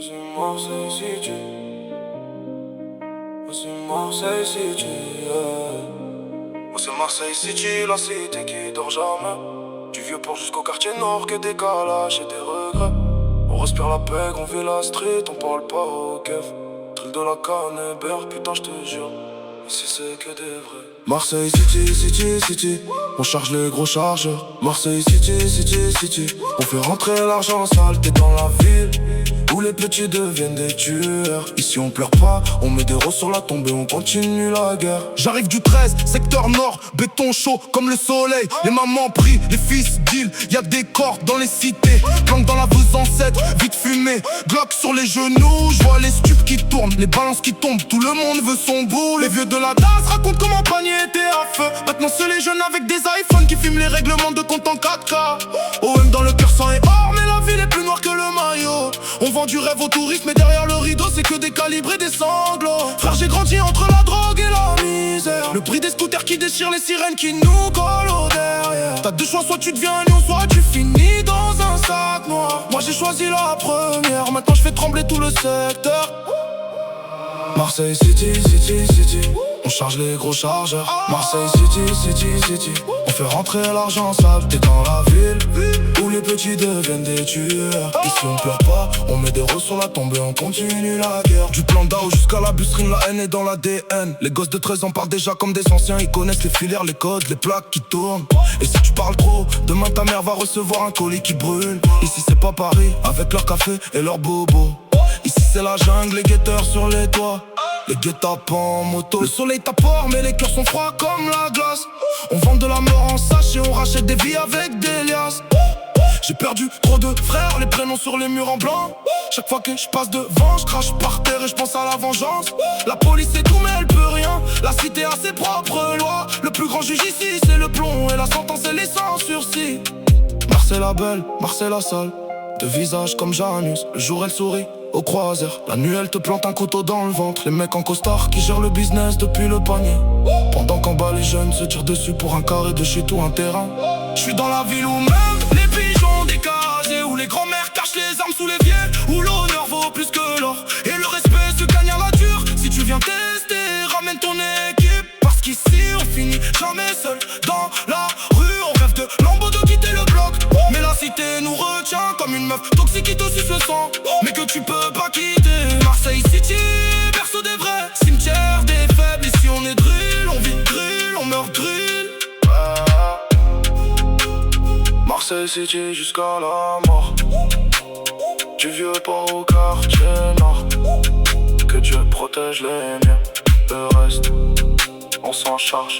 C'est Marseille City. C'est Marseille City, yeah. C'est Marseille City, la cité qui dort jamais. Du vieux port jusqu'au quartier nord, que des calages et des regrets. On respire la paix, on vit la street, on parle pas au keuf. Truc de la Canébert, putain j'te jure, ici c'est que des vrais. Marseille City, City, City, on charge les gros chargeurs. Marseille City, City, City, on fait rentrer l'argent sale, t'es dans la ville où les petits deviennent des tueurs. Ici on pleure pas, on met des roses sur la tombe et on continue la guerre. J'arrive du 13, secteur nord, béton chaud comme le soleil. Les mamans prient, les fils deal, y'a des cordes dans les cités. Planque dans la vos ancêtres, vite fumé, Glock sur les genoux. J'vois les stupes qui tournent, les balances qui tombent, tout le monde veut son bout. Les vieux de la DAS racontent comment panier était à feu. Maintenant c'est les jeunes avec des iPhones qui filment les règlements de compte en 4K. OM dans le cœur sang et or, mais la ville est plus noire que le maillot. On vend du rêve aux touristes, mais derrière le rideau c'est que des calibres et des sanglots. Frère, j'ai grandi entre la drogue et la misère. Le prix des scooters qui déchirent, les sirènes qui nous collent au derrière. T'as deux choix, soit tu deviens un lion, soit tu finis dans un sac noir. Moi j'ai choisi la première, maintenant je fais trembler tout le secteur. Marseille City, City, City, on charge les gros chargeurs. Marseille City, City, City, on fait rentrer l'argent sale. T'es dans la ville où les petits deviennent des tueurs. Ici on pleure pas, on met des roses sur la tombe et on continue la guerre. Du plan d'Ao jusqu'à la bustrine, la haine est dans l'ADN. Les gosses de 13 ans parlent déjà comme des anciens. Ils connaissent les filières, les codes, les plaques qui tournent. Et si tu parles trop, demain ta mère va recevoir un colis qui brûle. Ici c'est pas Paris, avec leur café et leur bobo. Ici c'est la jungle, les guetteurs sur les toits, les guet-apens en moto. Le soleil t'apporte mais les cœurs sont froids comme la glace. On vend de la mort en sachet, on rachète des vies avec des liasses. J'ai perdu trop de frères, les prénoms sur les murs en blanc. Chaque fois que je passe devant, je crache par terre et je pense à la vengeance. La police est tout mais elle peut rien, la cité a ses propres lois. Le plus grand juge ici c'est le plomb et la sentence elle est sans sursis. Marseille la belle, Marseille la sale, de visage comme Janus. Le jour elle sourit au croiseur, la nuit elle te plante un couteau dans le ventre. Les mecs en costard qui gèrent le business depuis le panier, pendant qu'en bas les jeunes se tirent dessus pour un carré de shit ou un terrain. Je suis dans la ville où même les pigeons décasés, où les grands-mères cachent les armes sous l'évier, où l'honneur vaut plus que l'or et le respect se gagne à la dure. Si tu viens tester, ramène ton équipe, parce qu'ici on finit jamais seul dans la rue. On rêve de lambeaux de quitter le bloc, mais la cité nous retient comme une meuf toxique qui te suce le sang, mais que tu peux pas quitter. Marseille City, berceau des vrais, cimetière des faibles. Ici on est drill, on vit drill, on meurt drill. Marseille City jusqu'à la mort, du vieux port au quartier nord. Que Dieu protège les miens, le reste on s'en charge.